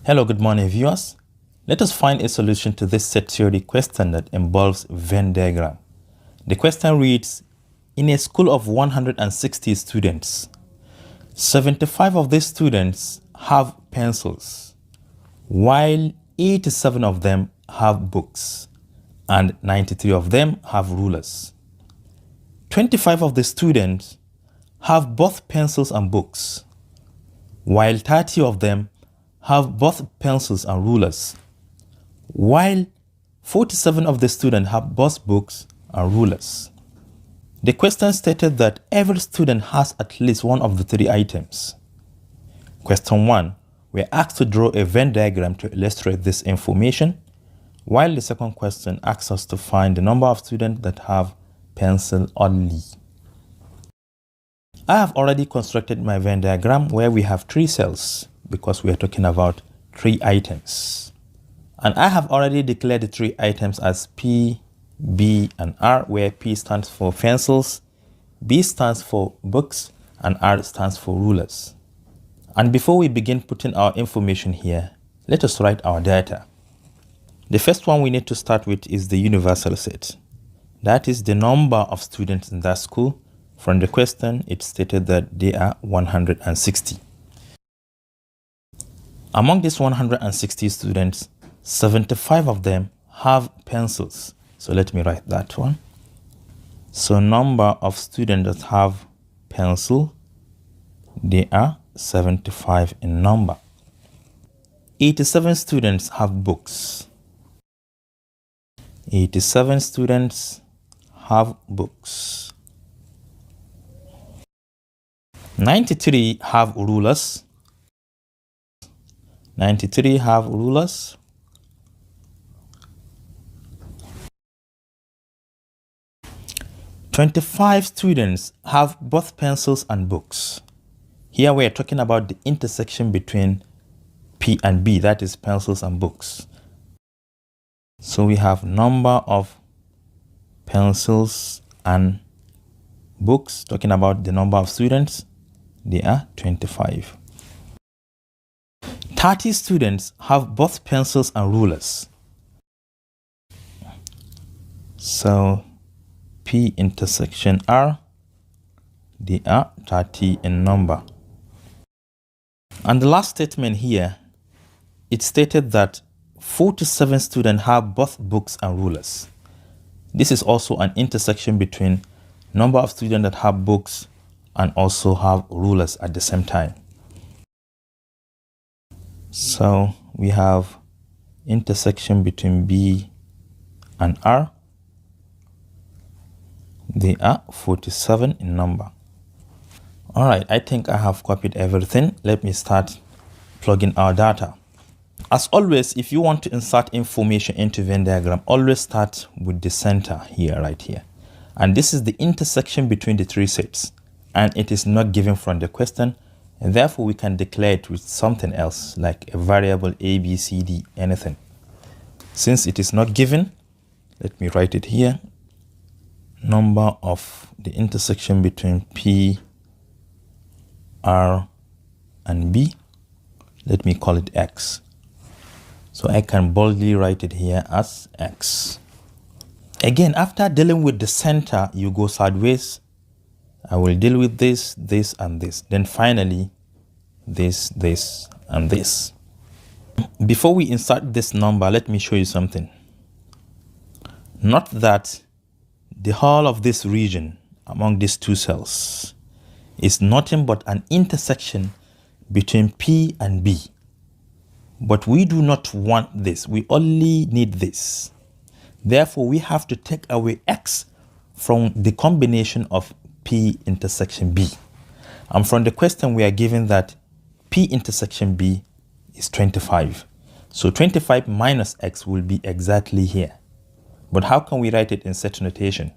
Hello, good morning viewers. Let us find a solution to this set theory question that involves Venn diagram. The question reads, in a school of 160 students, 75 of these students have pencils, while 87 of them have books, and 93 of them have rulers. 25 of the students have both pencils and books, while 30 of them have both pencils and rulers, while 47 of the students have both books and rulers. The question stated that every student has at least one of the three items. Question 1, we are asked to draw a Venn diagram to illustrate this information, while the second question asks us to find the number of students that have pencil only. I have already constructed my Venn diagram where we have three cells because we are talking about three items. And I have already declared the three items as P, B, and R, where P stands for pencils, B stands for books, and R stands for rulers. And before we begin putting our information here, let us write our data. The first one we need to start with is the universal set. That is the number of students in that school. From the question, it stated that they are 160. Among these 160 students, 75 of them have pencils. So let me write that one. So number of students that have pencil, they are 75 in number. 87 students have books. 87 students have books. 93 have rulers. 93 have rulers. 25 students have both pencils and books. Here we are talking about the intersection between P and B, that is pencils and books. So we have number of pencils and books, talking about the number of students, they are 25. 30 students have both pencils and rulers. So P intersection R, they are 30 in number. And the last statement here, it stated that 47 students have both books and rulers. This is also an intersection between number of students that have books and also have rulers at the same time. So we have intersection between B and R. They are 47 in number. All right, I think I have copied everything. Let me start plugging our data. As always, if you want to insert information into Venn diagram, always start with the center here, right here. And this is the intersection between the three sets. And it is not given from the question. And therefore, we can declare it with something else, like a variable A, B, C, D, anything. Since it is not given, let me write it here. Number of the intersection between P, R, and B. Let me call it X. So I can boldly write it here as X. Again, after dealing with the center, you go sideways. I will deal with this, this, and this. Then finally, this, and this. Before we insert this number, let me show you something. Note that the whole of this region among these two cells is nothing but an intersection between P and B. But we do not want this. We only need this. Therefore, we have to take away X from the combination of P intersection B. And from the question, we are given that P intersection B is 25. So 25 minus X will be exactly here. But how can we write it in set notation?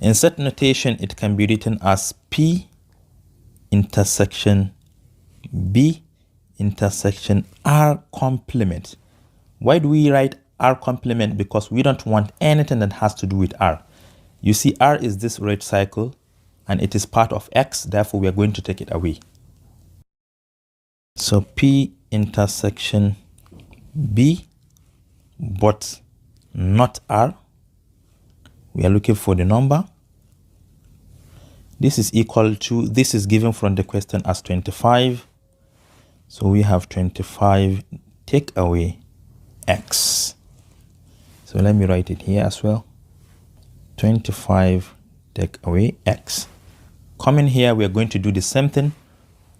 In set notation, it can be written as P intersection B intersection R complement. Why do we write R complement? Because we don't want anything that has to do with R. You see, R is this red circle and it is part of X, therefore we are going to take it away. So P intersection B, but not R. We are looking for the number. This is equal to, this is given from the question as 25. So we have 25, take away X. So let me write it here as well. 25, take away X. Coming here, we are going to do the same thing.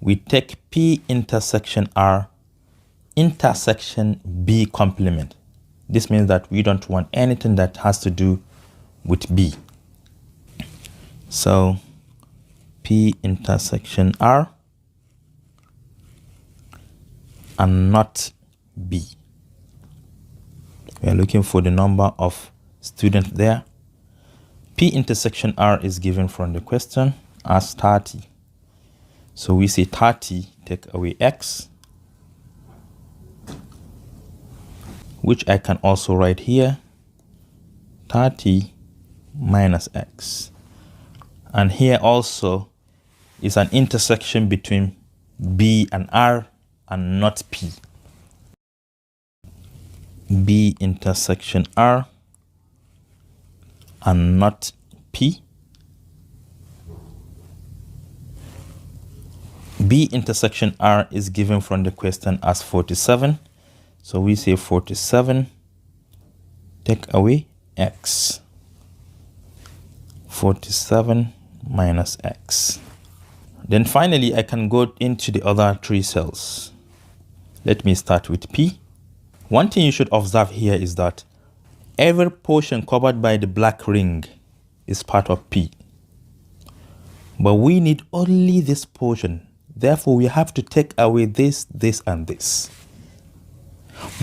We take P intersection R, intersection B complement. This means that we don't want anything that has to do with B. So P intersection R and not B. We are looking for the number of students there. P intersection R is given from the question as 30. So we say 30, take away X, which I can also write here, 30 minus X. And here also is an intersection between B and R and not P. B intersection R and not P. B intersection R is given from the question as 47. So we say 47, take away X. 47 minus X. Then finally, I can go into the other three cells. Let me start with P. One thing you should observe here is that every portion covered by the black ring is part of P. But we need only this portion. Therefore, we have to take away this, this, and this.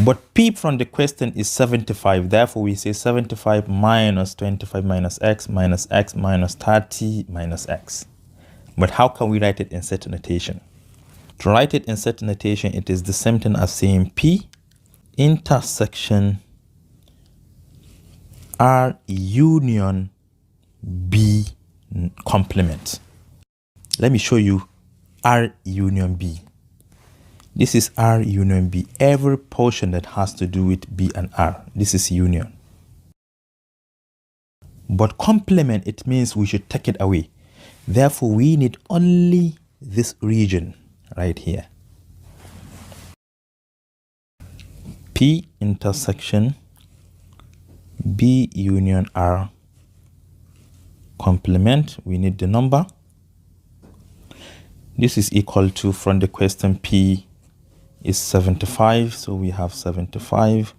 But P from the question is 75. Therefore, we say 75 minus 25 minus X minus 30 minus X. But how can we write it in set notation? To write it in set notation, it is the same thing as saying P intersection R union B complement. Let me show you R union B. This is R union B. Every portion that has to do with B and R, this is union. But complement, it means we should take it away. Therefore, we need only this region right here. P intersection B union R complement, we need the number. This is equal to, from the question, P is 75. So we have 75.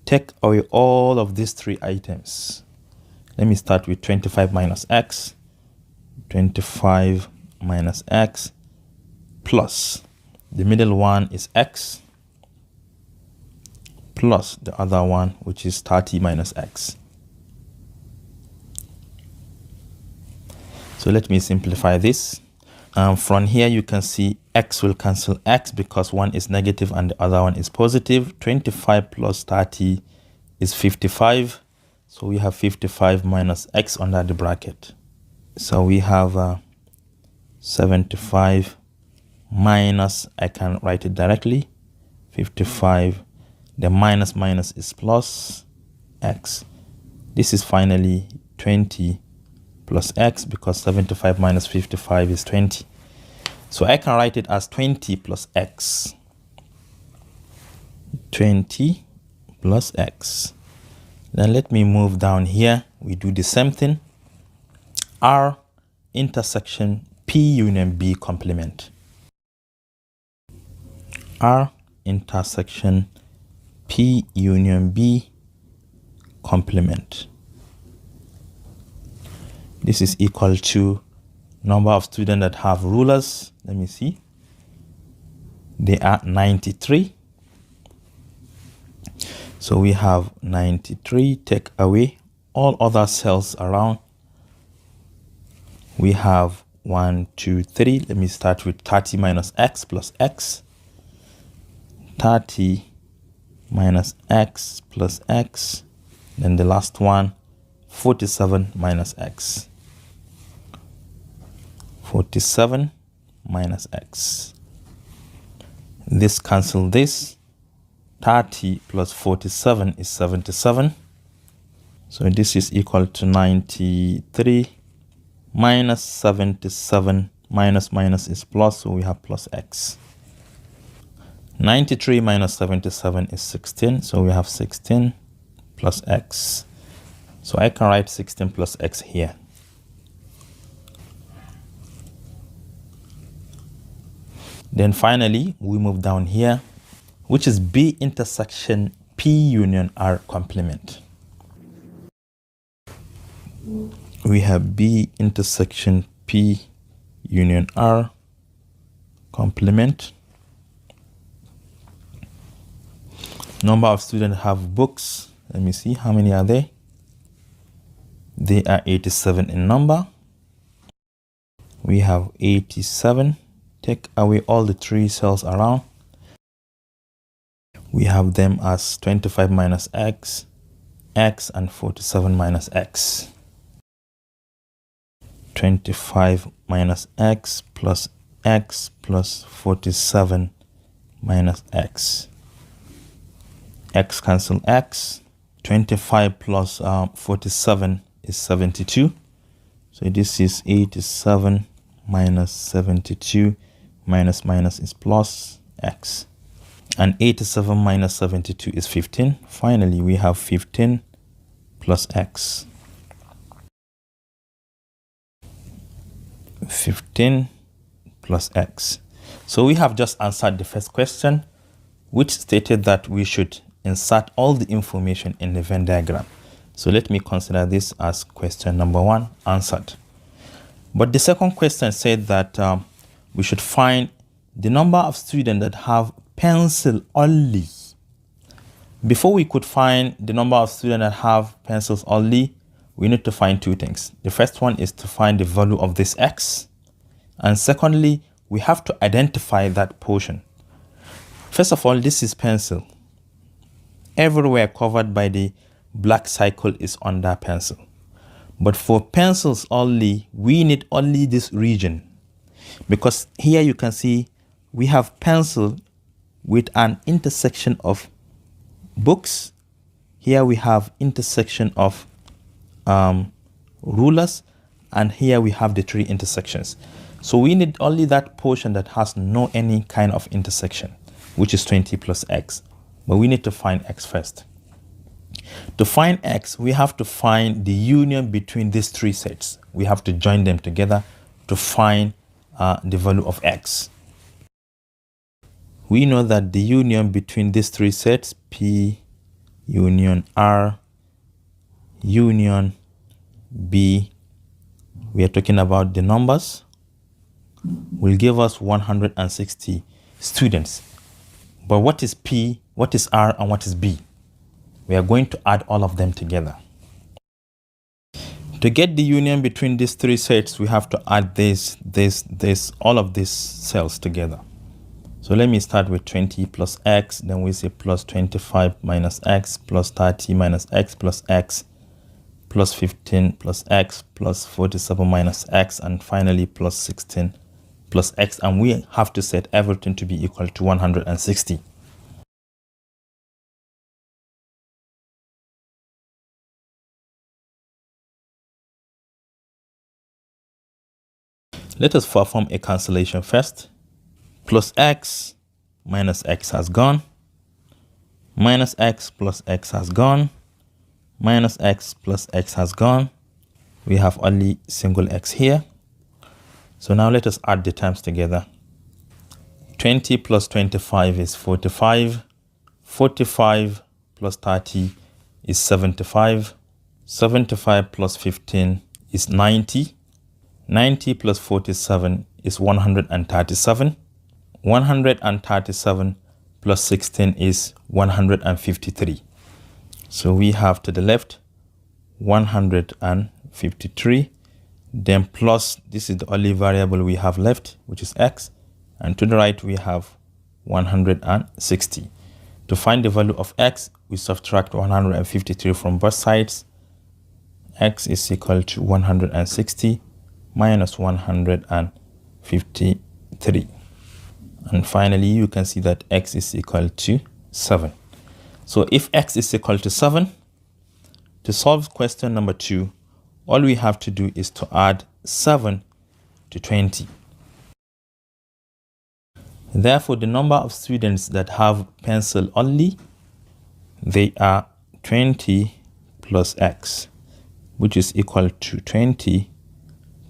Take away all of these three items. Let me start with 25 minus X. 25 minus X plus the middle one is X plus the other one, which is 30 minus X. So let me simplify this. From here, you can see X will cancel X because one is negative and the other one is positive. 25 plus 30 is 55. So we have 55 minus X under the bracket. So we have 75 minus, I can write it directly, 55. The minus minus is plus X. This is finally 20 plus X because 75 minus 55 is 20. So I can write it as 20 plus X. 20 plus X. Then let me move down here. We do the same thing. R intersection P union B complement. R intersection P union B complement. This is equal to number of students that have rulers. Let me see. They are 93. So we have 93, take away all other cells around. We have 1, 2, 3. Let me start with 30 minus X plus X. 30 minus X plus X. Then the last one, 47 minus X. 47 minus X. This cancel this. 30 plus 47 is 77. So this is equal to 93 minus 77. Minus is plus, so we have plus x. 93 minus 77 is 16, so we have 16 plus x. So I can write 16 plus x here. Then finally, we move down here, which is B intersection P union R complement. We have B intersection P union R complement. Number of students have books. Let me see, how many are they? They are 87 in number. We have 87. Take away all the 3 cells around. We have them as 25 minus x, x, and 47 minus x. 25 minus x plus 47 minus x. X cancel x. 25 plus 47 is 72. So this is 87 minus 72 minus is plus x. And 87 minus 72 is 15. Finally, we have 15 plus x. 15 plus x. So we have just answered the first question, which stated that we should insert all the information in the Venn diagram. So let me consider this as question number 1 answered. But the second question said that we should find the number of students that have pencil only. Before we could find the number of students that have pencils only, we need to find 2 things. The first one is to find the value of this x. And secondly, we have to identify that portion. First of all, this is pencil. Everywhere covered by the black circle is under pencil. But for pencils only, we need only this region. Because here you can see we have pencil with an intersection of books. Here we have intersection of rulers, and here we have the 3 intersections. So we need only that portion that has no any kind of intersection, which is 20 plus x. But we need to find x first. To find x, we have to find the union between these 3 sets. We have to join them together to find the value of x. We know that the union between these 3 sets, P union R union B, we are talking about the numbers, will give us 160 students. But what is P, what is R, and what is B? We are going to add all of them together. To get the union between these 3 sets, we have to add all of these cells together. So let me start with 20 plus x, then we say plus 25 minus x, plus 30 minus x, plus 15 plus x, plus 47 minus x, and finally plus 16 plus x. And we have to set everything to be equal to 160. Let us perform a cancellation first. Plus x minus x has gone. Minus x plus x has gone. Minus x plus x has gone. We have only single x here. So now let us add the terms together. 20 plus 25 is 45. 45 plus 30 is 75. 75 plus 15 is 90. 90 plus 47 is 137. 137 plus 16 is 153. So we have to the left 153, then plus, this is the only variable we have left, which is x, and to the right we have 160. To find the value of x, we subtract 153 from both sides. X is equal to 160 minus 153. And finally, you can see that x is equal to 7. So if x is equal to 7, to solve question number 2, all we have to do is to add 7 to 20. Therefore, the number of students that have pencil only, they are 20 plus x, which is equal to 20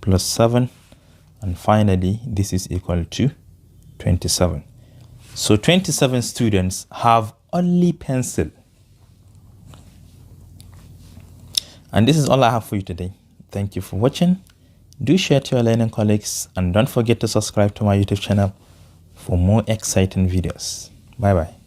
plus 7. And finally, this is equal to 27. So 27 students have only pencil. And this is all I have for you today. Thank you for watching. Do share to your learning colleagues and don't forget to subscribe to my YouTube channel for more exciting videos. Bye bye.